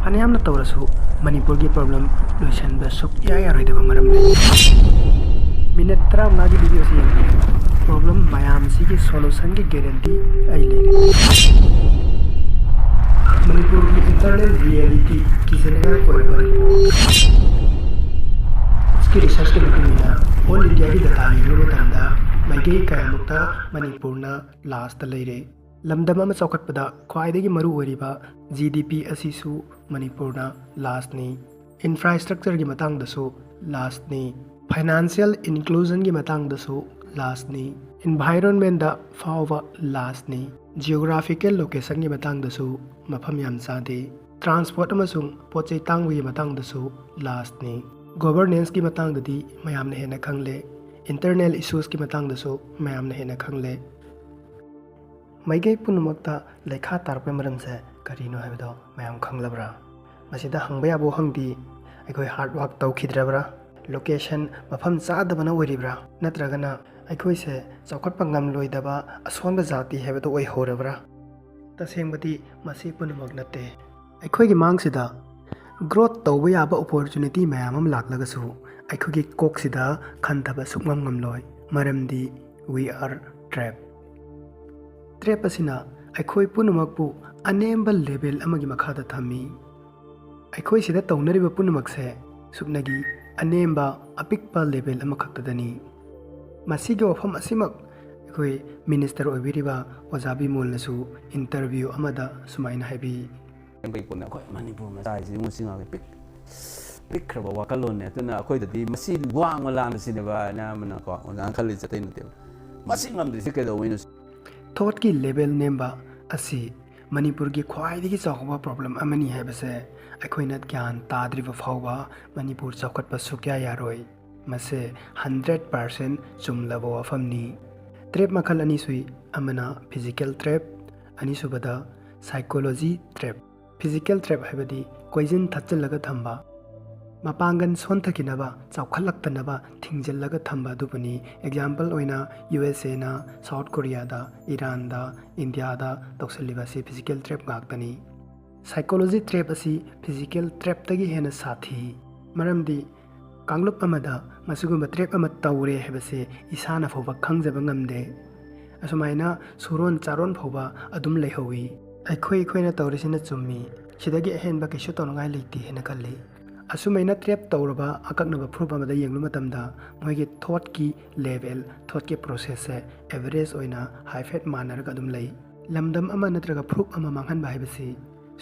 ꯐꯅꯌꯥꯝꯅ ꯇꯧꯔꯁꯨ ꯃꯅꯤꯄꯨꯔꯒꯤ ꯄ꯭ꯔꯣꯕ꯭ꯂꯦꯝ ꯂꯣꯏꯁꯤꯟꯕ ꯁꯨꯛꯌꯥ ꯌꯥꯔꯣꯏꯗꯕ ꯃꯔꯝ ꯂꯩ꯫ ꯃꯤꯅꯠ 15ꯒꯤ ꯚꯤꯗꯤꯑꯣꯁꯤ ꯌꯦꯡꯕꯤꯌꯨ꯫ ꯄ꯭ꯔꯣꯕ꯭ꯂꯦꯝ ꯃꯌꯥꯝꯁꯤꯒꯤ ꯁꯣꯂꯨꯁꯟꯒꯤ ꯒꯦꯔꯦꯟꯇꯤ ꯑꯩ ꯂꯩꯔꯦ꯫ ꯃꯅꯤꯄꯨꯔꯒꯤ ꯏꯟꯇꯔꯅꯦꯜ ꯔꯤꯌꯦꯂꯤꯇꯤ ꯀꯤꯖꯅꯤꯡꯉꯥꯏ ꯑꯣꯏꯔꯕ ꯔꯤꯄꯣꯔꯠ꯫ ꯏꯁꯀꯤ ꯔꯤꯁꯔꯆꯀꯤ ꯃꯇꯨꯡꯏꯟꯅ ꯑꯣꯜ ꯏꯟꯗꯤꯌꯥꯒꯤ ꯗꯇꯥ ꯌꯦꯡꯕ ꯃꯇꯝꯗ ꯃꯥꯏꯀꯩ ꯀꯌꯥꯃꯨꯛꯇ ꯃꯅꯤꯄꯨꯔꯅ ꯂꯥꯁꯇ ꯂꯩꯔꯦ꯫ ꯂꯝꯗꯝ ꯑꯃ ꯆꯥꯎꯈꯠꯄꯗ ꯈ꯭ꯋꯥꯏꯗꯒꯤ ꯃꯔꯨ ꯑꯣꯏꯔꯤꯕ GDP ꯑꯁꯤꯁꯨ ꯃꯅꯤꯄꯨꯔꯅ ꯂꯥꯁꯅꯤ꯫ ꯏꯟꯐ꯭ꯔꯥꯁꯇ꯭ꯔꯛꯆꯔꯒꯤ ꯃꯇꯥꯡꯗꯁꯨ ꯂꯥꯁꯅꯤ꯫ ꯐꯥꯏꯅꯥꯟꯁꯤꯌꯦꯜ ꯏꯟꯀ꯭ꯂꯨꯖꯟꯒꯤ ꯃꯇꯥꯡꯗꯁꯨ ꯂꯥꯁꯅꯤ꯫ ꯏꯟꯚꯥꯏꯔꯣꯟꯃꯦꯟꯗ ꯐꯥꯎꯕ ꯂꯥꯁꯅꯤ꯫ ꯖꯤꯑꯣꯒ꯭ꯔꯥꯐꯤꯀꯦꯜ ꯂꯣꯀꯦꯁꯟꯒꯤ ꯃꯇꯥꯡꯗꯁꯨ ꯃꯐꯝ ꯌꯥꯝ ꯆꯥꯗꯦ꯫ ꯇ꯭ꯔꯥꯟꯁꯄꯣꯔꯠ ꯑꯃꯁꯨꯡ ꯄꯣꯠꯆꯩ ꯇꯥꯡꯕꯒꯤ ꯃꯇꯥꯡꯗꯁꯨ ꯂꯥꯁꯅꯤ꯫ ꯒꯣꯚꯔꯅꯦꯟꯁꯀꯤ ꯃꯇꯥꯡꯗꯗꯤ ꯃꯌꯥꯝꯅ ꯍꯦꯟꯅ ꯈꯪꯂꯦ꯫ ꯏꯟꯇꯔꯅꯦꯜ ꯏꯁꯨꯁꯀꯤ ꯃꯇꯥꯡꯗꯁꯨ ꯃꯌꯥꯝꯅ ꯍꯦꯟꯅ ꯈꯪꯂꯦ꯫ ꯃꯥꯏꯀꯩ ꯄꯨꯝꯅꯃꯛꯇ ꯂꯩꯈꯥ ꯇꯥꯔꯛꯄꯒꯤ ꯃꯔꯝꯁꯦ ꯀꯔꯤꯅꯣ ꯍꯥꯏꯕꯗꯣ ꯃꯌꯥꯝ ꯈꯪꯂꯕ꯭ꯔꯥ? ꯃꯁꯤꯗ ꯍꯪꯕ ꯌꯥꯕ ꯋꯥꯍꯪꯗꯤ ꯑꯩꯈꯣꯏ ꯍꯥꯔꯗ ꯋꯥꯔꯛ ꯇꯧꯈꯤꯗ꯭ꯔꯕ꯭ꯔꯥ? ꯂꯣꯀꯦꯁꯟ ꯃꯐꯝ ꯆꯥꯗꯕꯅ ꯑꯣꯏꯔꯤꯕ꯭ꯔꯥ? ꯅꯠꯇ꯭ꯔꯒꯅ ꯑꯩꯈꯣꯏꯁꯦ ꯆꯥꯎꯈꯠꯄ ꯉꯝꯂꯣꯏꯗꯕ ꯑꯁꯣꯟꯕ ꯖꯥꯇꯤ ꯍꯥꯏꯕꯗꯣ ꯑꯣꯏꯍꯧꯔꯕ꯭ꯔꯥ? ꯇꯁꯦꯡꯕꯗꯤ ꯃꯁꯤ ꯄꯨꯝꯅꯃꯛ ꯅꯠꯇꯦ꯫ ꯑꯩꯈꯣꯏꯒꯤ ꯃꯥꯡꯁꯤꯗ ꯒ꯭ꯔꯣꯊ ꯇꯧꯕ ꯌꯥꯕ ꯑꯣꯄꯣꯔꯆꯨꯅꯤꯇꯤ ꯃꯌꯥꯝ ꯑꯃ ꯂꯥꯛꯂꯒꯁꯨ ꯑꯩꯈꯣꯏꯒꯤ ꯀꯣꯛꯁꯤꯗ ꯈꯟꯊꯕ ꯁꯨꯛꯉꯝ ꯉꯝꯂꯣꯏ꯫ ꯃꯔꯝꯗꯤ ꯋꯤ ꯑꯥꯔ ꯇ꯭ꯔꯦꯞ꯫ ꯇ꯭ꯔꯦꯞ ꯑꯁꯤꯅ ꯑꯩꯈꯣꯏ ꯄꯨꯝꯅꯃꯛꯄꯨ ꯑꯅꯦꯝꯕ ꯂꯦꯚꯦꯜ ꯑꯃꯒꯤ ꯃꯈꯥꯗ ꯊꯝꯃꯤ꯫ ꯑꯩꯈꯣꯏ ꯁꯤꯗ ꯇꯧꯅꯔꯤꯕ ꯄꯨꯝꯅꯃꯛꯁꯦ ꯁꯨꯞꯅꯒꯤ ꯑꯅꯦꯝꯕ ꯑꯄꯤꯛꯄ ꯂꯦꯚꯦꯜ ꯑꯃꯈꯛꯇꯗꯅꯤ꯫ ꯃꯁꯤꯒꯤ ꯋꯥꯐꯝ ꯑꯁꯤꯃꯛ ꯑꯩꯈꯣꯏ ꯃꯤꯅꯤꯁꯇꯔ ꯑꯣꯏꯕꯤꯔꯤꯕ ꯑꯣꯖꯥ ꯕꯤꯃꯣꯜꯅꯁꯨ ꯏꯟꯇꯔꯚ꯭ꯌꯨ ꯑꯃꯗ ꯁꯨꯃꯥꯏꯅ ꯍꯥꯏꯕꯤ꯫ ꯑꯩꯈꯣꯏ ꯃꯅꯤꯄꯨꯔ ꯃꯆꯥꯁꯤ ꯉꯥꯎꯁꯤ ꯄꯤꯛꯈ꯭ꯔꯕ ꯋꯥꯈꯜꯂꯣꯟꯅꯦ꯫ ꯑꯗꯨꯅ ꯑꯩꯈꯣꯏꯗꯗꯤ ꯃꯁꯤ ꯋꯥꯡꯃ ꯂꯥꯟꯕꯁꯤꯅꯦꯕ ꯑꯌꯥꯝꯕꯅꯀꯣ ꯑꯣꯖꯥꯅ ꯈꯜꯂꯤꯁꯦ ꯑꯇꯩ ꯅꯠꯇꯦꯕ꯫ ꯃꯁꯤ ꯉꯝꯗ꯭ꯔꯤꯁꯤ ꯀꯩꯗꯧꯕꯩꯅꯣ? ꯊꯣꯠꯀꯤ ꯂꯦꯚꯦꯜ ꯅꯦꯝꯕ ꯑꯁꯤ ꯃꯅꯤꯄꯨꯔꯒꯤ ꯈ꯭ꯋꯥꯏꯗꯒꯤ ꯆꯥꯎꯕ ꯄ꯭ꯔꯣꯕ꯭ꯂꯦꯝ ꯑꯃꯅꯤ ꯍꯥꯏꯕꯁꯦ ꯑꯩꯈꯣꯏꯅ ꯒ꯭ꯌꯥꯟ ꯇꯥꯗ꯭ꯔꯤꯕ ꯐꯥꯎꯕ ꯃꯅꯤꯄꯨꯔ ꯆꯥꯎꯈꯠꯄ ꯁꯨꯛꯌꯥ ꯌꯥꯔꯣꯏ꯫ ꯃꯁꯤ 100% ꯆꯨꯝꯂꯕ ꯋꯥꯐꯝꯅꯤ꯫ ꯇ꯭ꯔꯦꯞ ꯃꯈꯜ ꯑꯅꯤ ꯁꯨꯏ꯫ ꯑꯃꯅ ꯐꯤꯖꯤꯀꯦꯜ ꯇ꯭ꯔꯦꯞ, ꯑꯅꯤꯁꯨꯕꯗ ꯁꯥꯏꯀꯣꯂꯣꯖꯤ ꯇ꯭ꯔꯦꯞ꯫ ꯐꯤꯖꯤꯀꯦꯜ ꯇ꯭ꯔꯦꯞ ꯍꯥꯏꯕꯗꯤ ꯀꯣꯏꯖꯤꯟ ꯊꯠꯆꯤꯜꯂꯒ ꯊꯝꯕ, ꯃꯄꯥꯡꯒꯜ ꯁꯣꯟꯊꯈꯤꯅꯕ, ꯆꯥꯎꯈꯠꯂꯛꯇꯅꯕ ꯊꯤꯡꯖꯤꯜꯂꯒ ꯊꯝꯕ ꯑꯗꯨꯕꯨꯅꯤ꯫ ꯑꯦꯛꯖꯥꯝꯄꯜ ꯑꯣꯏꯅ USAꯅ ꯁꯥꯎꯠ ꯀꯣꯔꯤꯌꯥꯗ, ꯏꯔꯥꯟꯗ, ꯏꯟꯗꯤꯌꯥꯗ ꯇꯧꯁꯤꯜꯂꯤꯕ ꯑꯁꯤ ꯐꯤꯖꯤꯀꯦꯜ ꯇ꯭ꯔꯦꯞ ꯉꯥꯛꯇꯅꯤ꯫ ꯁꯥꯏꯀꯣꯂꯣꯖꯤ ꯇ꯭ꯔꯦꯞ ꯑꯁꯤ ꯐꯤꯖꯤꯀꯦꯜ ꯇ꯭ꯔꯦꯞꯇꯒꯤ ꯍꯦꯟꯅ ꯁꯥꯊꯤ꯫ ꯃꯔꯝꯗꯤ ꯀꯥꯡꯂꯨꯞ ꯑꯃꯗ ꯃꯁꯤꯒꯨꯝꯕ ꯇ꯭ꯔꯦꯞ ꯑꯃ ꯇꯧꯔꯦ ꯍꯥꯏꯕꯁꯦ ꯏꯁꯥꯅ ꯐꯥꯎꯕ ꯈꯪꯖꯕ ꯉꯝꯗꯦ꯫ ꯑꯁꯨꯃꯥꯏꯅ ꯁꯨꯔꯣꯟ ꯆꯥꯔꯣꯟ ꯐꯥꯎꯕ ꯑꯗꯨꯝ ꯂꯩꯍꯧꯋꯤ꯫ ꯑꯩꯈꯣꯏꯅ ꯇꯧꯔꯤꯁꯤꯅ ꯆꯨꯝꯃꯤ, ꯁꯤꯗꯒꯤ ꯑꯍꯦꯟꯕ ꯀꯩꯁꯨ ꯇꯧꯅꯉꯥꯏ ꯂꯩꯇꯦ ꯍꯥꯏꯅ ꯈꯜꯂꯤ꯫ ꯑꯁꯨꯃꯥꯏꯅ ꯇ꯭ꯔꯦꯞ ꯇꯧꯔꯕ ꯑꯀꯛꯅꯕ ꯐꯨꯔꯨꯞ ꯑꯃꯗ ꯌꯦꯡꯕ ꯃꯇꯝꯗ ꯃꯣꯏꯒꯤ ꯊꯣꯠꯀꯤ ꯂꯦꯚꯦꯜ, ꯊꯣꯠꯀꯤ ꯄ꯭ꯔꯣꯁꯦꯁꯁꯦ ꯑꯦꯚꯔꯦꯖ ꯑꯣꯏꯅ ꯍꯥꯏꯐꯦꯠ ꯃꯥꯟꯅꯔꯒ ꯑꯗꯨꯝ ꯂꯩ꯫ ꯂꯝꯗꯝ ꯑꯃ ꯅꯠꯇ꯭ꯔꯒ ꯐꯨꯔꯨꯞ ꯑꯃ ꯃꯥꯡꯍꯟꯕ ꯍꯥꯏꯕꯁꯤ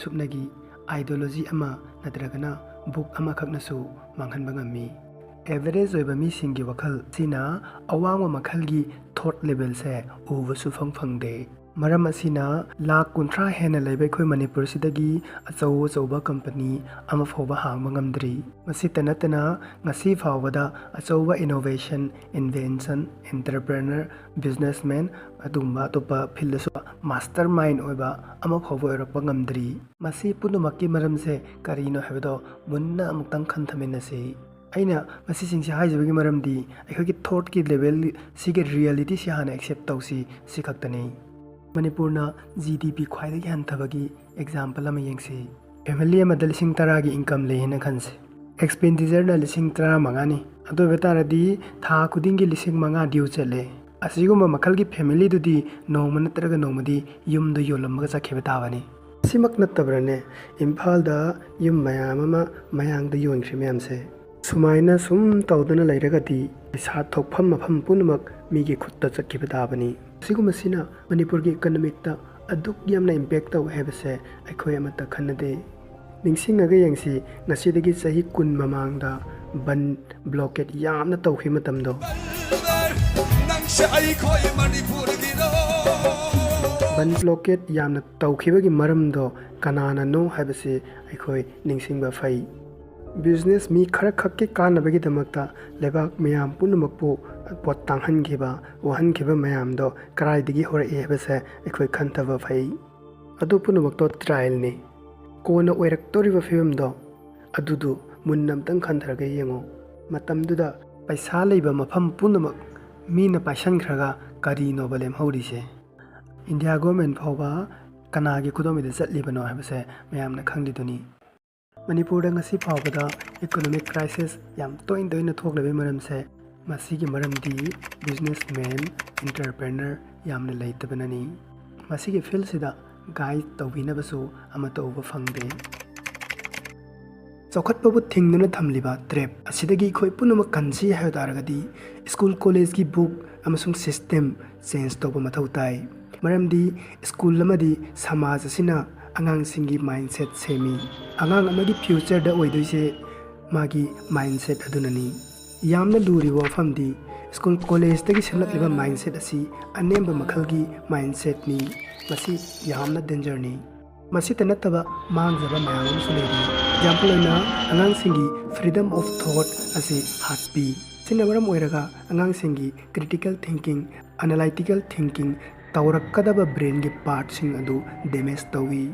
ꯁꯨꯞꯅꯒꯤ ꯑꯥꯏꯗꯤꯌꯣꯂꯣꯖꯤ ꯑꯃ ꯅꯠꯇ꯭ꯔꯒꯅ ꯕꯨꯛ ꯑꯃꯈꯛꯅꯁꯨ ꯃꯥꯡꯍꯟꯕ ꯉꯝꯃꯤ꯫ ꯑꯦꯚꯔꯦꯖ ꯑꯣꯏꯕ ꯃꯤꯁꯤꯡꯒꯤ ꯋꯥꯈꯜ ꯑꯁꯤꯅ ꯑꯋꯥꯡꯕ ꯃꯈꯜꯒꯤ ꯊꯣꯠ ꯂꯦꯚꯦꯜꯁꯦ ꯎꯕ ꯁꯨꯐꯪ ꯐꯪꯗꯦ꯫ ꯃꯔꯝ ꯑꯁꯤꯅ ꯂꯥꯈ 30 ꯍꯦꯟꯅ ꯂꯩꯕ ꯑꯩꯈꯣꯏ ꯃꯅꯤꯄꯨꯔꯁꯤꯗꯒꯤ ꯑꯆꯧꯕ ꯀꯝꯄꯅꯤ ꯑꯃ ꯐꯥꯎꯕ ꯍꯥꯡꯕ ꯉꯝꯗ꯭ꯔꯤ꯫ ꯃꯁꯤꯇ ꯅꯠꯇꯅ ꯉꯁꯤ ꯐꯥꯎꯕꯗ ꯑꯆꯧꯕ ꯏꯅꯣꯚꯦꯁꯟ, ꯏꯟꯚꯦꯟꯁꯟ, ꯑꯦꯟꯇꯔꯄ꯭ꯔꯦꯅꯔ, ꯕꯤꯖꯤꯅꯦꯁꯃꯦꯟ ꯑꯗꯨꯒꯨꯝꯕ ꯑꯇꯣꯞꯄ ꯐꯤꯜꯗꯁꯨ ꯃꯥꯁꯇꯔ ꯃꯥꯏꯟ ꯑꯣꯏꯕ ꯑꯃ ꯐꯥꯎꯕ ꯑꯣꯏꯔꯛꯄ ꯉꯝꯗ꯭ꯔꯤ꯫ ꯃꯁꯤ ꯄꯨꯝꯅꯃꯛꯀꯤ ꯃꯔꯝꯁꯦ ꯀꯔꯤꯅꯣ ꯍꯥꯏꯕꯗꯣ ꯃꯨꯟꯅ ꯑꯃꯨꯛꯇꯪ ꯈꯟꯊꯃꯤꯟꯅꯁꯤ꯫ ꯑꯩꯅ ꯃꯁꯤꯁꯤꯡꯁꯦ ꯍꯥꯏꯖꯕꯒꯤ ꯃꯔꯝꯗꯤ ꯑꯩꯈꯣꯏꯒꯤ ꯊꯣꯠꯀꯤ ꯂꯦꯚꯦꯜ ꯁꯤꯒꯤ ꯔꯤꯌꯦꯂꯤꯇꯤꯁꯤ ꯍꯥꯟꯅ ꯑꯦꯛꯁꯦꯞ ꯇꯧꯁꯤ, ꯁꯤ ꯈꯛꯇꯅꯤ꯫ ꯃꯅꯤꯄꯨꯔꯅ GDP ꯈ꯭ꯋꯥꯏꯗꯒꯤ ꯍꯟꯊꯕꯒꯤ ꯑꯦꯛꯖꯥꯝꯄꯜ ꯑꯃ ꯌꯦꯡꯁꯤ꯫ ꯐꯦꯃꯤꯂꯤ ꯑꯃꯗ 10,000ꯒꯤ ꯏꯟꯀꯝ ꯂꯩ ꯍꯥꯏꯅ ꯈꯟꯁꯤ꯫ ꯑꯦꯛꯁꯄꯦꯟꯗꯤꯆꯔꯅ 15,000ꯅꯤ꯫ ꯑꯗꯨ ꯑꯣꯏꯕ ꯇꯥꯔꯗꯤ ꯊꯥ ꯈꯨꯗꯤꯡꯒꯤ 5,000 ꯗ꯭ꯌꯨ ꯆꯠꯂꯦ꯫ ꯑꯁꯤꯒꯨꯝꯕ ꯃꯈꯜꯒꯤ ꯐꯦꯃꯤꯂꯤꯗꯨꯗꯤ ꯅꯣꯡꯃ ꯅꯠꯇ꯭ꯔꯒ ꯅꯣꯡꯃꯗꯤ ꯌꯨꯝꯗꯣ ꯌꯣꯜꯂꯝꯃꯒ ꯆꯠꯈꯤꯕ ꯇꯥꯕꯅꯤ꯫ ꯁꯤꯃꯛ ꯅꯠꯇꯕ꯭ꯔꯅꯦ ꯏꯝꯐꯥꯜꯗ ꯌꯨꯝ ꯃꯌꯥꯝ ꯑꯃ ꯃꯌꯥꯡꯗ ꯌꯣꯟꯈ꯭ꯔꯤ ꯃꯌꯥꯝꯁꯦ? ꯁꯨꯃꯥꯏꯅ ꯁꯨꯝ ꯇꯧꯗꯨꯅ ꯂꯩꯔꯒꯗꯤ ꯄꯩꯁꯥ ꯊꯣꯛꯐꯝ ꯃꯐꯝ ꯄꯨꯝꯅꯃꯛ ꯃꯤꯒꯤ ꯈꯨꯠꯇ ꯆꯠꯈꯤꯕ ꯇꯥꯕꯅꯤ꯫ ꯑꯁꯤꯒꯨꯝꯕꯁꯤꯅ ꯃꯅꯤꯄꯨꯔꯒꯤ ꯏꯀꯣꯅꯣꯃꯤꯛꯇ ꯑꯗꯨꯛ ꯌꯥꯝꯅ ꯏꯝꯄꯦꯛ ꯇꯧꯋꯦ ꯍꯥꯏꯕꯁꯦ ꯑꯩꯈꯣꯏ ꯑꯃꯠꯇ ꯈꯟꯅꯗꯦ꯫ ꯅꯤꯡꯁꯤꯡꯉꯒ ꯌꯦꯡꯁꯤ, ꯉꯁꯤꯗꯒꯤ ꯆꯍꯤ 10 ꯃꯃꯥꯡꯗ ꯕꯟ ꯕ꯭ꯂꯣꯀꯦꯠ ꯌꯥꯝꯅ ꯇꯧꯈꯤꯕ ꯃꯇꯝꯗꯣ ꯕꯟ ꯕ꯭ꯂꯣꯀꯦꯠ ꯌꯥꯝꯅ ꯇꯧꯈꯤꯕꯒꯤ ꯃꯔꯝꯗꯣ ꯀꯅꯥꯅꯅꯣ ꯍꯥꯏꯕꯁꯤ ꯑꯩꯈꯣꯏ ꯅꯤꯡꯁꯤꯡꯕ ꯐꯩ꯫ ꯕꯤꯖꯤꯅꯦꯁ ꯃꯤ ꯈꯔꯈꯛꯀꯤ ꯀꯥꯟꯅꯕꯒꯤꯗꯃꯛꯇ ꯂꯩꯕꯥꯛ ꯃꯌꯥꯝ ꯄꯨꯝꯅꯃꯛꯄꯨ ꯄꯣꯠ ꯇꯥꯡꯍꯟꯈꯤꯕ, ꯋꯥꯍꯟꯈꯤꯕ ꯃꯌꯥꯝꯗꯣ ꯀꯗꯥꯏꯗꯒꯤ ꯍꯧꯔꯛꯏ ꯍꯥꯏꯕꯁꯦ ꯑꯩꯈꯣꯏ ꯈꯟꯊꯕ ꯐꯩ꯫ ꯑꯗꯨ ꯄꯨꯝꯅꯃꯛꯇꯣ ꯇ꯭ꯔꯥꯏꯜꯅꯤ꯫ ꯀꯣꯟꯅ ꯑꯣꯏꯔꯛꯇꯧꯔꯤꯕ ꯐꯤꯕꯝꯗꯣ ꯑꯗꯨꯗꯨ ꯃꯨꯟꯅ ꯑꯝꯇꯪ ꯈꯟꯊꯔꯒ ꯌꯦꯡꯉꯣ꯫ ꯃꯇꯝꯗꯨꯗ ꯄꯩꯁꯥ ꯂꯩꯕ ꯃꯐꯝ ꯄꯨꯝꯅꯃꯛ ꯃꯤꯅ ꯄꯥꯏꯁꯟꯈ꯭ꯔꯒ ꯀꯔꯤꯅꯣꯕ ꯂꯦꯝꯍꯧꯔꯤꯁꯦ? India government phawba kanagi kudomida chatlibano habase mayamna khangliduni Manipur da ngasi phawbada economic crisis yam toin thoklabe maramse masigi maramdi businessman entrepreneur yamna leitabanani masigi field sida guide tawinabasu amata uba phangde Chokhatpabu thingduna thamliba trap asidagi khoi punuma kanji hayo daragadi school college ki book amasung system change toba mathau tai maramdi school lamadi samaj asina angang singi mindset semi angang amagi future da oidoise magi mindset adunani yamna luri wafamdi school college tagi semlatliba mindset asi anemba makhalgi mindset ni masi yamna danger ni masi tanataba mangjaba mayam suledi example na angang singi freedom of thought asi hatpi sinamaram oiraga angang singi critical thinking analytical thinking tawrakkadaba brain gi part sing adu damage tawi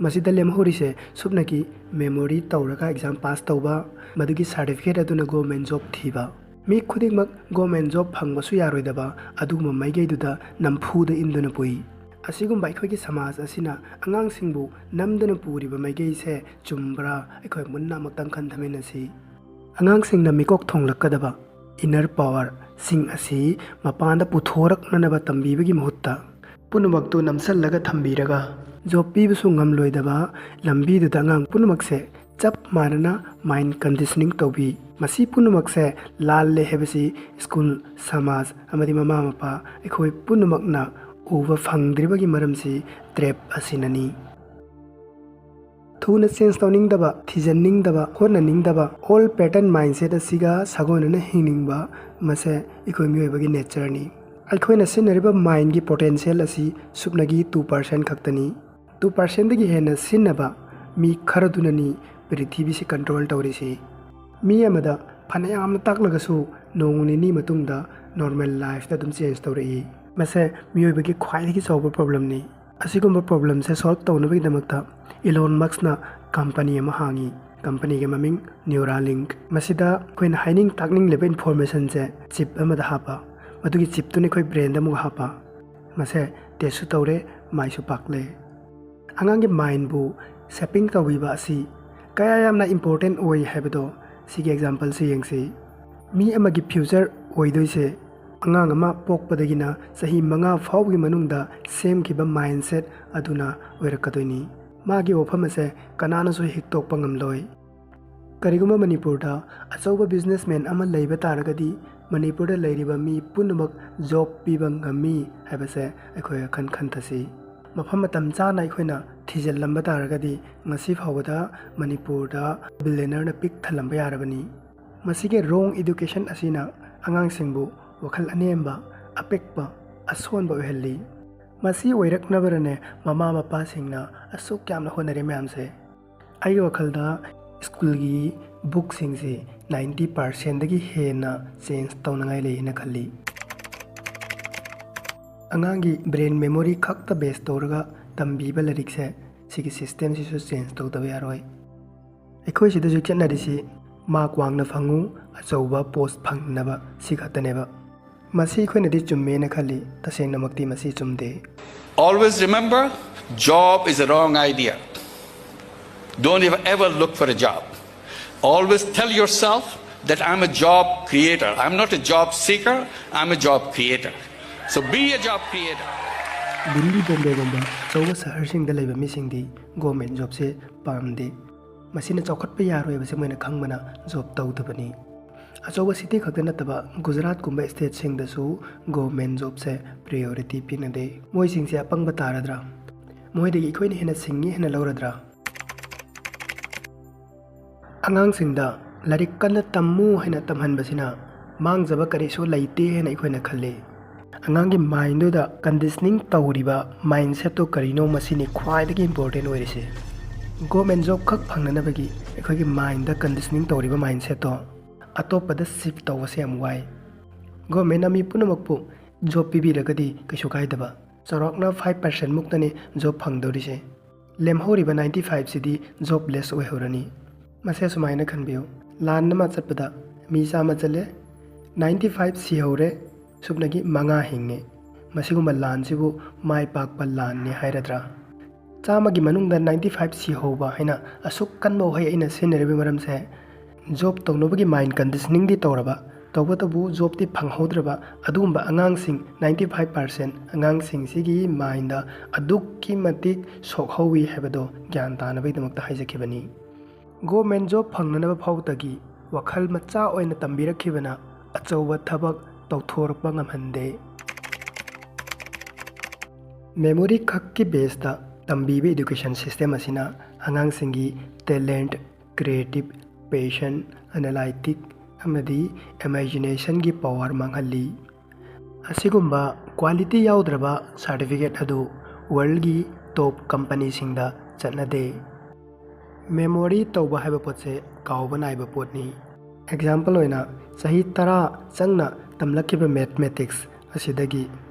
masida lemhorise subnaki memory tawraga exam pass tawba madugi certificate aduna government job thiba mi khudingmak government job phangbasu yaroidaba aduguma maigeduda namphuda induna pui asigum bai khoi gi samaj asina angang singbu namdana puriba maigei se chumbra ekhoi munna maktang khan thamenasi angang singna mikok thonglakadaba inner power sing asi mapanda puthorak nanaba tambibagi mahutta punumaktu namsallaga thambiraga job pibusu ngamloidaba lambi du dangang punumakse chap manana mind conditioning tobi masi punumakse lalle hebasi school samaj amadi mama mapa ekhoi punumakna uva phangdribagi maramsi trap asinani thuna sense tawning-daba thijanning-daba hornaning-daba all pattern mindset asiga sagonana hiningba mase ikoi mioibagi nature ni aikhoina sinariba mind gi potential asi subnagi 2% khaktani 2% dagi hena sinaba mi kharadunani prithvi si control tawrisi mi amada phanayamna taklagasu nonguni matungda normal life da dum change tawri mase mioibagi khwaidagi chawba problem ni asigumba problem se solve tawnabagi damakta Elon Musk na company ama hangi company ge maming Neuralink masida koin hiding takning level information se chip amada hapa madugi chip tuni koi brain da mu hapa mase tesu tawre mai su pakle angang ge mind bu shaping tawiba asi kaya yamna important oi habdo sigi example se yengsi mi amagi future oidoise angang ama pokpadagina sahi manga fawgi manungda same kiba mindset aduna oirakadoini magi ofam ase kanana so hiktok pangamloi kariguma manipur da achauba businessman ama leiba taragadi manipur da leiriba mi punumak job pibang ngami habase akhoi khan khan thasi mafam matam chana akhoi na thijal lamba taragadi ngasi phawada manipur da billionaire na pick thalamba yarabani masige wrong education asina angang singbu wakhal anemba apekpa asonba ohelli masi oiraknabarane mama mapa singna asuk kyamna honare myamse ai wakhalda school gi book singse 90% dagi hena change tawnangai leina khalli angangi brain memory khakta base tawraga tambiba larikse sigi system si so change tawdabe yaroi ekhoi sida ju chenarisi mark wangna phangu achauba post phangnaba sikhataneba masi khoina di chummena khali tasengna makti masi chumde always remember job is a wrong idea don't ever look for a job always tell yourself that I'm a job creator I'm not a job seeker I'm a job creator so be a job creator Delhi Bombay gomba chauba sahar sing da leiba mising di government job se pamde masina chawkhatpa yaroi base moina khangmana job tawdabani achauba city khakta nataba Gujarat kumba state sing da su government job se priority pinade moi sing se apangba taradra moi de ikhoina hena singi hena lauradra angang sing da larik kana tammu hena tamhanbasina mangjaba kari so laite hena ikhoina khalle angang gi mind da conditioning tawriba mindset to karino masini khwaidagi important oirise government job khak phangnanabagi ikhoigi mind da conditioning tawriba mindset to atoppada shift tawase am wai government ami punamakpu job pibiragadi kaisu kaidaba charokna 5% muktani job phangdorise lemhoriba 95 sidi jobless oihorani mase sumaina khanbiyo lan nama chatpada mi sama chale 95 si hore subnagi manga hingne ꯃꯁꯤꯒꯨꯝꯕ ꯂꯥꯟꯁꯤꯕꯨ ꯃꯥꯏ ꯄꯥꯛꯄ ꯂꯥꯟꯅꯤ ꯍꯥꯏꯔꯗ꯭ꯔꯥ? ꯆꯥꯝꯃꯒꯤ ꯃꯅꯨꯡꯗ 95 ꯁꯤꯍꯧꯕ ꯍꯥꯏꯅ ꯑꯁꯨꯛ ꯀꯟꯕ ꯋꯥꯍꯩ ꯑꯩꯅ ꯁꯤꯖꯤꯟꯅꯔꯤꯕ ꯃꯔꯝꯁꯦ ꯖꯣꯕ ꯇꯧꯅꯕꯒꯤ ꯃꯥꯏꯟ ꯀꯟꯗꯤꯁꯅꯤꯡꯗꯤ ꯇꯧꯔꯕ ꯇꯧꯕꯇꯕꯨ ꯖꯣꯕꯇꯤ ꯐꯪꯍꯧꯗ꯭ꯔꯕ ꯑꯗꯨꯒꯨꯝꯕ ꯑꯉꯥꯡꯁꯤꯡ 95% ꯑꯉꯥꯡꯁꯤꯡꯁꯤꯒꯤ ꯃꯥꯏꯟꯗ ꯑꯗꯨꯛꯀꯤ ꯃꯇꯤꯛ ꯁꯣꯛꯍꯧꯋꯤ ꯍꯥꯏꯕꯗꯣ ꯒ꯭ꯌꯥꯟ ꯇꯥꯅꯕꯒꯤꯗꯃꯛꯇ ꯍꯥꯏꯖꯈꯤꯕꯅꯤ꯫ ꯒꯣꯔꯃꯦꯟ ꯖꯣꯕ ꯐꯪꯅꯅꯕ ꯐꯥꯎꯕꯗꯒꯤ ꯋꯥꯈꯜ ꯃꯆꯥ ꯑꯣꯏꯅ ꯇꯝꯕꯤꯔꯛꯈꯤꯕꯅ ꯑꯆꯧꯕ ꯊꯕꯛ ꯇꯧꯊꯣꯔꯛꯄ ꯉꯝꯍꯟꯗꯦ꯫ ꯃꯦꯃꯣꯔꯤ ꯈꯛꯀꯤ ꯕꯦꯁꯇ ꯇꯝꯕꯤꯕ ꯏꯗꯨꯀꯦꯁꯟ ꯁꯤꯁꯇꯦꯝ ꯑꯁꯤꯅ ꯑꯉꯥꯡꯁꯤꯡꯒꯤ ꯇꯦꯂꯦꯟꯠ, ꯀ꯭ꯔꯤꯌꯦꯇꯤꯕ, ꯄꯦꯁꯟ, ꯑꯦꯅꯥꯂꯥꯏꯇꯤꯛ ꯑꯃꯗꯤ ꯏꯃꯦꯖꯤꯅꯦꯁꯟꯒꯤ ꯄꯥꯋꯔ ꯃꯥꯡꯍꯜꯂꯤ꯫ ꯑꯁꯤꯒꯨꯝꯕ ꯀ꯭ꯋꯥꯂꯤꯇꯤ ꯌꯥꯎꯗ꯭ꯔꯕ ꯁꯥꯔꯇꯤꯐꯤꯀꯦꯠ ꯑꯗꯨ ꯋꯥꯔꯜꯒꯤ ꯇꯣꯞ ꯀꯝꯄꯅꯤꯁꯤꯡꯗ ꯆꯠꯅꯗꯦ꯫ ꯃꯦꯃꯣꯔꯤ ꯇꯧꯕ ꯍꯥꯏꯕ ꯄꯣꯠꯁꯦ ꯀꯥꯎꯕ ꯅꯥꯏꯕ ꯄꯣꯠꯅꯤ꯫ ꯑꯦꯛꯖꯥꯝꯄꯜ ꯑꯣꯏꯅ ꯆꯍꯤ 10 ꯆꯪꯅ ꯇꯝꯂꯛꯈꯤꯕ ꯃꯦꯊꯃꯦꯇꯤꯛꯁ ꯑꯁꯤꯗꯒꯤ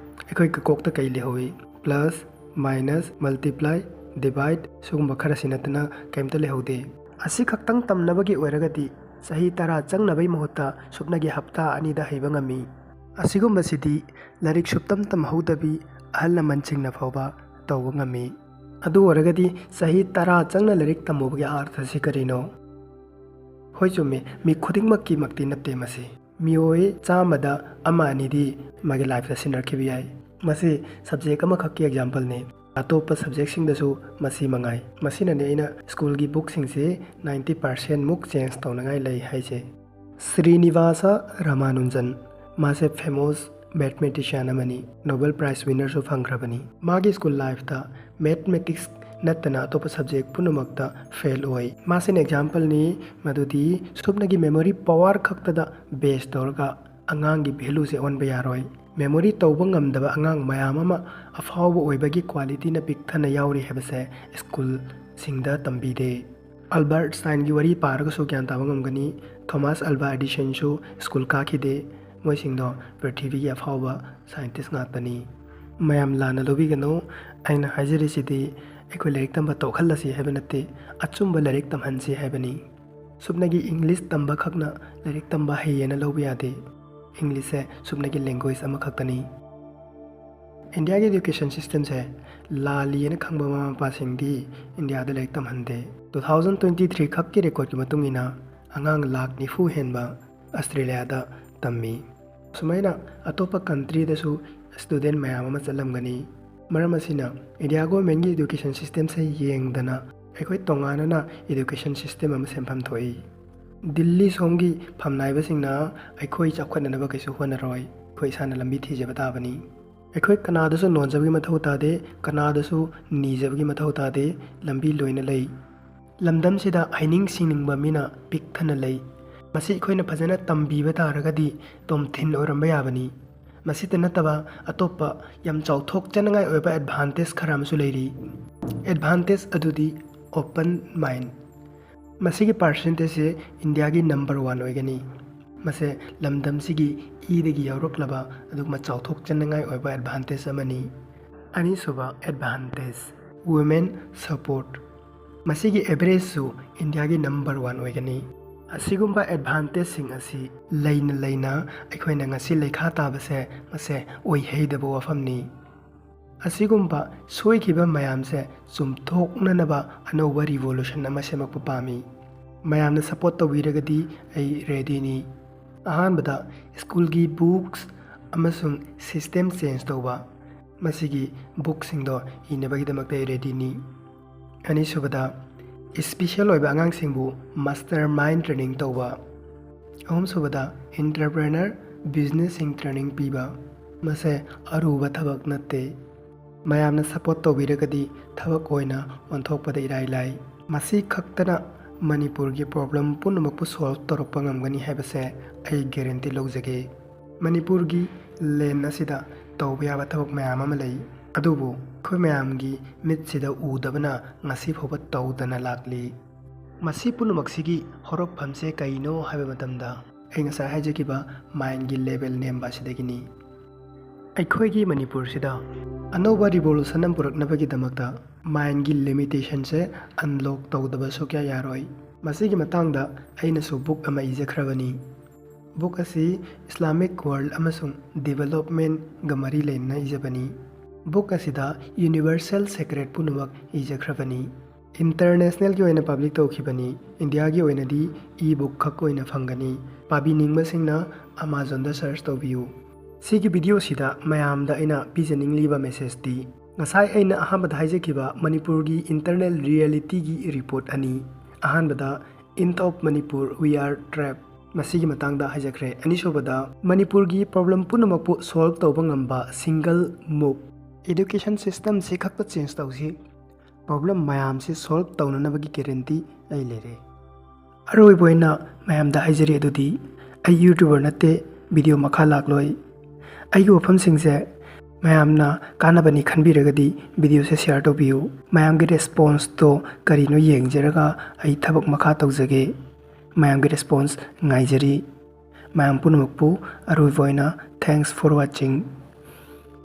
ꯑꯩꯈꯣꯏ ꯀꯣꯛꯇ ꯀꯩ ꯂꯩꯍꯧꯏ? ꯄ꯭ꯂꯁ, ꯃꯥꯏꯅꯁ, ꯃꯜꯇꯤꯄ꯭ꯂꯥꯏ, ꯗꯤꯚꯥꯏꯠ ꯁꯤꯒꯨꯝꯕ ꯈꯔꯁꯤ ꯅꯠꯇꯅ ꯀꯩꯝꯇ ꯂꯩꯍꯧꯗꯦ꯫ ꯑꯁꯤ ꯈꯛꯇꯪ ꯇꯝꯅꯕꯒꯤ ꯑꯣꯏꯔꯒꯗꯤ ꯆꯍꯤ 10 ꯆꯪꯅꯕꯒꯤ ꯃꯍꯨꯠꯇ ꯁꯨꯞꯅꯒꯤ ꯍꯞꯇꯥ 2ꯗ ꯍꯩꯕ ꯉꯝꯃꯤ꯫ ꯑꯁꯤꯒꯨꯝꯕꯁꯤꯗꯤ ꯂꯥꯏꯔꯤꯛ ꯁꯨꯞꯇꯝ ꯇꯝꯍꯧꯗꯕꯤ ꯑꯍꯜ ꯂꯃꯟꯁꯤꯡꯅ ꯐꯥꯎꯕ ꯇꯧꯕ ꯉꯝꯃꯤ꯫ ꯑꯗꯨ ꯑꯣꯏꯔꯒꯗꯤ ꯆꯍꯤ 10 ꯆꯪꯅ ꯂꯥꯏꯔꯤꯛ ꯇꯝꯃꯨꯕꯒꯤ ꯑꯥꯔꯊꯁꯤ ꯀꯔꯤꯅꯣ? ꯍꯣꯏ ꯆꯨꯝꯃꯤ, ꯃꯤ ꯈꯨꯗꯤꯡꯃꯛꯀꯤ ꯃꯛꯇꯤ ꯅꯠꯇꯦ ꯃꯁꯤ꯫ ꯃꯤꯑꯣꯏ 100ꯗ 1-2ꯗꯤ ꯃꯥꯒꯤ ꯂꯥꯏꯐꯇ ꯁꯤꯟꯅꯔꯛꯈꯤꯕ ꯌꯥꯏ꯫ ꯃꯁꯤ ꯁꯕꯖꯦꯛ ꯑꯃꯈꯛꯀꯤ ꯑꯦꯛꯖꯥꯝꯄꯜꯅꯤ꯫ ꯑꯇꯣꯞꯄ ꯁꯕꯖꯦꯛꯁꯤꯡꯗꯁꯨ ꯃꯁꯤ ꯃꯉꯥꯏ꯫ ꯃꯁꯤꯅꯅꯦ ꯑꯩꯅ ꯁ꯭ꯀꯨꯜꯒꯤ ꯕꯨꯛꯁꯤꯡꯁꯦ 90% ꯃꯨꯛ ꯆꯦꯟꯖ ꯇꯧꯅꯉꯥꯏ ꯂꯩ ꯍꯥꯏꯁꯦ꯫ ꯁ꯭ꯔꯤꯅꯤꯋꯥꯁ ꯔꯥꯃꯥꯅꯨꯖꯟ, ꯃꯥꯁꯦ ꯐꯦꯃꯣꯁ ꯃꯦꯊꯃꯦꯇꯤꯁꯤꯌꯥꯟ ꯑꯃꯅꯤ, ꯅꯣꯕꯦꯜ ꯄ꯭ꯔꯥꯏꯖ ꯋꯤꯟꯅꯔꯁꯨ ꯐꯪꯈ꯭ꯔꯕꯅꯤ꯫ ꯃꯥꯒꯤ ꯁ꯭ꯀꯨꯜ ꯂꯥꯏꯐꯇ ꯃꯦꯊꯃꯦꯇꯤꯛꯁ ꯅꯠꯇꯅ ꯑꯇꯣꯞꯄ ꯁꯕꯖꯦꯛ ꯄꯨꯝꯅꯃꯛꯇ ꯐꯦꯜ ꯑꯣꯏ꯫ ꯃꯥꯁꯤꯅ ꯑꯦꯛꯖꯥꯝꯄꯜꯅꯤ ꯃꯗꯨꯗꯤ ꯁꯨꯞꯅꯒꯤ ꯃꯦꯃꯣꯔꯤ ꯄꯋꯥꯔ ꯈꯛꯇꯗ ꯕꯦꯁ ꯇꯧꯔꯒ ꯑꯉꯥꯡꯒꯤ ꯚꯦꯂꯨꯁꯦ ꯑꯣꯟꯕ ꯌꯥꯔꯣꯏ꯫ ꯃꯦꯃꯣꯔꯤ ꯇꯧꯕ ꯉꯝꯗꯕ ꯑꯉꯥꯡ ꯃꯌꯥꯝ ꯑꯃ ꯑꯐꯥꯎꯕ ꯑꯣꯏꯕꯒꯤ ꯀ꯭ꯋꯥꯂꯤꯇꯤꯅ ꯄꯤꯛꯊꯅ ꯌꯥꯎꯔꯤ ꯍꯥꯏꯕꯁꯦ ꯁ꯭ꯀꯨꯜꯁꯤꯡꯗ ꯇꯝꯕꯤꯗꯦ꯫ ꯑꯜꯕꯥꯔꯠ ꯑꯥꯏꯟꯁꯇꯥꯏꯟꯒꯤ ꯋꯥꯔꯤ ꯄꯥꯔꯒꯁꯨ ꯒ꯭ꯌꯥꯟ ꯇꯥꯕ ꯉꯝꯒꯅꯤ꯫ Thomas ꯑꯜꯚꯥ ꯑꯦꯗꯤꯁꯟꯁꯨ school ꯀꯥꯈꯤꯗꯦ꯫ ꯃꯣꯏꯁꯤꯡꯗꯣ ꯄ꯭ꯔꯤꯊꯤꯕꯤꯒꯤ ꯑꯐꯥꯎꯕ ꯁꯥꯏꯟꯇꯤꯁ ꯉꯥꯛꯇꯅꯤ꯫ ꯃꯌꯥꯝ ꯂꯥꯟꯅ ꯂꯧꯕꯤꯒꯅꯨ, ꯑꯩꯅ ꯍꯥꯏꯖꯔꯤꯁꯤꯗꯤ ꯑꯩꯈꯣꯏ ꯂꯥꯏꯔꯤꯛ ꯇꯝꯕ ꯇꯣꯛꯍꯜꯂꯁꯤ ꯍꯥꯏꯕ ꯅꯠꯇꯦ, ꯑꯆꯨꯝꯕ ꯂꯥꯏꯔꯤꯛ ꯇꯝꯍꯟꯁꯤ ꯍꯥꯏꯕꯅꯤ꯫ ꯁꯨꯞꯅꯒꯤ ꯏꯪꯂꯤꯁ ꯇꯝꯕ ꯈꯛꯅ ꯂꯥꯏꯔꯤꯛ ꯇꯝꯕ ꯍꯩꯌꯦꯅ ꯂꯧꯕ ꯌꯥꯗꯦ꯫ ꯏꯪꯂꯤꯁꯁꯦ ꯁꯨꯞꯅꯒꯤ ꯂꯦꯡꯒ꯭ꯋꯦꯖ ꯑꯃꯈꯛꯇꯅꯤ꯫ ꯏꯟꯗꯤꯌꯥꯒꯤ ꯏꯗꯨꯀꯦꯁꯟ ꯁꯤꯁꯇꯦꯝꯁꯦ ꯂꯥꯜꯂꯤꯅ ꯈꯪꯕ ꯃꯃꯥ ꯃꯄꯥꯁꯤꯡꯗꯤ ꯏꯟꯗꯤꯌꯥꯗ ꯂꯥꯏꯔꯤꯛ ꯇꯝꯍꯟꯗꯦ꯫ 2023 ꯈꯛꯀꯤ ꯔꯦꯀꯣꯔꯠꯀꯤ ꯃꯇꯨꯡ ꯏꯟꯅ ꯑꯉꯥꯡ 90,000 ꯍꯦꯟꯕ ꯑꯁꯇ꯭ꯔꯦꯂꯤꯌꯥꯗ ꯇꯝꯃꯤ꯫ ꯁꯨꯃꯥꯏꯅ ꯑꯇꯣꯞꯄ ꯀꯟꯇ꯭ꯔꯤꯗꯁꯨ ꯁ꯭ꯇꯨꯗꯦꯟ ꯃꯌꯥꯝ ꯑꯃ ꯆꯠꯂꯝꯒꯅꯤ꯫ ꯃꯔꯝ ꯑꯁꯤꯅ ꯏꯟꯗꯤꯌꯥ ꯒꯣꯔꯃꯦꯟꯒꯤ ꯏꯗꯨꯀꯦꯁꯟ ꯁꯤꯁꯇꯦꯝꯁꯦ ꯌꯦꯡꯗꯅ ꯑꯩꯈꯣꯏ ꯇꯣꯉꯥꯟꯅꯅ ꯏꯗꯨꯀꯦꯁꯟ ꯁꯤꯁꯇꯦꯝ ꯑꯃ ꯁꯦꯝꯐꯝ ꯊꯣꯛꯏ꯫ ꯗꯤꯜꯂꯤ ꯁꯣꯝꯒꯤ ꯐꯝꯅꯥꯏꯕꯁꯤꯡꯅ ꯑꯩꯈꯣꯏ ꯆꯥꯎꯈꯠꯅꯅꯕ ꯀꯩꯁꯨ ꯍꯣꯠꯅꯔꯣꯏ, ꯑꯩꯈꯣꯏ ꯏꯁꯥꯅ ꯂꯝꯕꯤ ꯊꯤꯖꯕ ꯇꯥꯕꯅꯤ꯫ ꯑꯩꯈꯣꯏ ꯀꯅꯥꯗꯁꯨ ꯅꯣꯟꯖꯕꯒꯤ ꯃꯊꯧ ꯇꯥꯗꯦ, ꯀꯅꯥꯗꯁꯨ ꯅꯤꯖꯕꯒꯤ ꯃꯊꯧ ꯇꯥꯗꯦ, ꯂꯝꯕꯤ ꯂꯣꯏꯅ ꯂꯩ꯫ ꯂꯝꯗꯝꯁꯤꯗ ꯍꯩꯅꯤꯡ ꯁꯤꯡꯅꯤꯡꯕ ꯃꯤꯅ ꯄꯤꯛꯊꯅ ꯂꯩ꯫ ꯃꯁꯤ ꯑꯩꯈꯣꯏꯅ ꯐꯖꯅ ꯇꯝꯕꯤꯕ ꯇꯥꯔꯒꯗꯤ ꯇꯣꯝꯊꯤꯟ ꯑꯣꯏꯔꯝꯕ ꯌꯥꯕꯅꯤ꯫ ꯃꯁꯤꯇ ꯅꯠꯇꯕ ꯑꯇꯣꯞꯄ ꯌꯥꯝ ꯆꯥꯎꯊꯣꯛꯆꯅꯤꯡꯉꯥꯏ ꯑꯣꯏꯕ ꯑꯦꯗꯚꯥꯟꯇꯦꯖ ꯈꯔ ꯑꯃꯁꯨ ꯂꯩꯔꯤ꯫ ꯑꯦꯗꯚꯥꯟꯇꯦꯖ ꯑꯗꯨꯗꯤ ꯑꯣꯄꯟ ꯃꯥꯏꯟ꯫ ꯃꯁꯤꯒꯤ ꯄꯥꯔꯁꯦꯟꯇꯦꯖꯁꯦ ꯏꯟꯗꯤꯌꯥꯒꯤ ꯅꯝꯕꯔ 1 ꯑꯣꯏꯒꯅꯤ꯫ ꯃꯁꯦ ꯂꯝꯗꯝꯁꯤꯒꯤ ꯏꯗꯒꯤ ꯌꯥꯎꯔꯛꯂꯕ ꯑꯗꯨꯒꯨꯝꯕ ꯆꯥꯎꯊꯣꯛꯆꯅꯤꯡꯉꯥꯏ ꯑꯣꯏꯕ ꯑꯦꯗꯚꯥꯟꯇꯦꯖ ꯑꯃꯅꯤ꯫ ꯑꯅꯤꯁꯨꯕ ꯑꯦꯗꯚꯥꯟꯇꯦꯖ, ꯋꯨꯃꯦꯟ ꯁꯄꯣꯔꯠ꯫ ꯃꯁꯤꯒꯤ ꯑꯦꯚꯔꯦꯖꯁꯨ ꯏꯟꯗꯤꯌꯥꯒꯤ ꯅꯝꯕꯔ 1 ꯑꯣꯏꯒꯅꯤ꯫ ꯑꯁꯤꯒꯨꯝꯕ ꯑꯦꯗꯚꯥꯟꯇꯦꯖꯁꯤꯡ ꯑꯁꯤ ꯂꯩꯅ ꯂꯩꯅ ꯑꯩꯈꯣꯏꯅ ꯉꯁꯤ ꯂꯩꯈꯥ ꯇꯥꯕꯁꯦ ꯃꯁꯦ ꯑꯣꯏꯍꯩꯗꯕ ꯋꯥꯐꯝꯅꯤ꯫ ꯑꯁꯤꯒꯨꯝꯕ ꯁꯣꯏꯈꯤꯕ ꯃꯌꯥꯝꯁꯦ ꯆꯨꯝꯊꯣꯛꯅꯅꯕ ꯑꯅꯧꯕ ꯔꯤꯚꯣꯂꯨꯁꯟ ꯑꯃ ꯁꯦꯝꯃꯛꯄ ꯄꯥꯝꯃꯤ꯫ ꯃꯌꯥꯝꯅ ꯁꯄꯣꯔꯠ ꯇꯧꯕꯤꯔꯒꯗꯤ ꯑꯩ ꯔꯦꯗꯤꯅꯤ꯫ ꯑꯍꯥꯟꯕꯗ ꯁ꯭ꯀꯨꯜꯒꯤ ꯕꯨꯛꯁ ꯑꯃꯁꯨꯡ ꯁꯤꯁꯇꯦꯝ ꯆꯦꯟꯖ ꯇꯧꯕ꯫ ꯃꯁꯤꯒꯤ ꯕꯨꯛꯁꯤꯡꯗꯣ ꯏꯅꯕꯒꯤꯗꯃꯛꯇ ꯑꯩ ꯔꯦꯗꯤꯅꯤ꯫ ꯑꯅꯤꯁꯨꯕꯗ ꯏꯁꯄꯤꯁꯦꯜ ꯑꯣꯏꯕ ꯑꯉꯥꯡꯁꯤꯡꯕꯨ ꯃꯥꯁꯇꯔ ꯃꯥꯏꯟ ꯇ꯭ꯔꯦꯅꯤꯡ ꯇꯧꯕ꯫ ꯑꯍꯨꯝꯁꯨꯕꯗ ꯏꯟꯇꯔꯄ꯭ꯔꯦꯅꯔ ꯕꯤꯖꯤꯅꯦꯁꯁꯤꯡ ꯇ꯭ꯔꯦꯅꯤꯡ ꯄꯤꯕ꯫ ꯃꯁꯦ ꯑꯔꯨꯕ ꯊꯕꯛ ꯅꯠꯇꯦ꯫ ꯃꯌꯥꯝꯅ ꯁꯄꯣꯔꯠ ꯇꯧꯕꯤꯔꯒꯗꯤ ꯊꯕꯛ ꯑꯣꯏꯅ ꯑꯣꯟꯊꯣꯛꯄꯗ ꯏꯔꯥꯏ ꯂꯥꯏ꯫ ꯃꯁꯤ ꯈꯛꯇꯅ ꯃꯅꯤꯄꯨꯔꯒꯤ ꯄ꯭ꯔꯣꯕ꯭ꯂꯦꯝ ꯄꯨꯝꯅꯃꯛꯄꯨ ꯁꯣꯜꯕ ꯇꯧꯔꯛꯄ ꯉꯝꯒꯅꯤ ꯍꯥꯏꯕꯁꯦ ꯑꯩ ꯒꯦꯔꯦꯟꯇꯤ ꯂꯧꯖꯒꯦ꯫ ꯃꯅꯤꯄꯨꯔꯒꯤ ꯂꯦꯟ ꯑꯁꯤꯗ ꯇꯧꯕ ꯌꯥꯕ ꯊꯕꯛ ꯃꯌꯥꯝ ꯑꯃ ꯂꯩ, ꯑꯗꯨꯕꯨ ꯑꯩꯈꯣꯏ ꯃꯌꯥꯝꯒꯤ ꯃꯤꯠꯁꯤꯗ ꯎꯗꯕꯅ ꯉꯁꯤ ꯐꯥꯎꯕ ꯇꯧꯗꯅ ꯂꯥꯛꯂꯤ꯫ ꯃꯁꯤ ꯄꯨꯝꯅꯃꯛꯁꯤꯒꯤ ꯍꯧꯔꯛꯐꯝꯁꯦ ꯀꯩꯅꯣ ꯍꯥꯏꯕ ꯃꯇꯝꯗ ꯑꯩ ꯉꯁꯥꯏ ꯍꯥꯏꯖꯈꯤꯕ ꯃꯥꯏꯟꯒꯤ ꯂꯦꯚꯦꯜ ꯅꯦꯝꯕ ꯑꯁꯤꯗꯒꯤꯅꯤ꯫ ꯑꯩꯈꯣꯏꯒꯤ ꯃꯅꯤꯄꯨꯔꯁꯤꯗ ꯑꯅꯧꯕ ꯔꯤꯚꯣꯂꯨꯁꯟ ꯑꯃ ꯄꯨꯔꯛꯅꯕꯒꯤꯗꯃꯛꯇ ꯃꯥꯏꯟꯒꯤ ꯂꯤꯃꯤꯇꯦꯁꯟꯁꯦ ꯑꯟꯂꯣꯛ ꯇꯧꯗꯕ ꯁꯨꯛꯌꯥ ꯌꯥꯔꯣꯏ꯫ ꯃꯁꯤꯒꯤ ꯃꯇꯥꯡꯗ ꯑꯩꯅꯁꯨ ꯕꯨꯛ ꯑꯃ ꯏꯖꯈ꯭ꯔꯕꯅꯤ꯫ Book asi Islamic world amasung development ga mari leina ijabani. Book asida universal secret punamak ijakhrabani. International ki oina public tawkhibani. India ki oina di e-book khak oina phangani. Pabi ningma singna Amazon da search tawbiu. Sigi video sida mayam da aina pijaning liba message di. Ngasai aina ahambada haijakiba Manipur gi internal reality gi report ani. Ahanbada in top Manipur we are trapped. Masigi matangda haijakre. Anisobada Manipur gi problem punamakpu solve tawba ngamba single move. Education system si khakta change tawsi. Problem mayam si solve tawnanabagi guarantee ai lere. Aroi boina mayam da haijari adudi ai YouTuber natte video makha lakloi. Ai gi wafam singse mayamna kanabani khanbiragadi video se share tawbiu. Mayam gi response to karino yengjaraga ai thabak makha tawjage. Mayam gi response ngaijari. Mayam punamakpu aroi boina thanks for watching.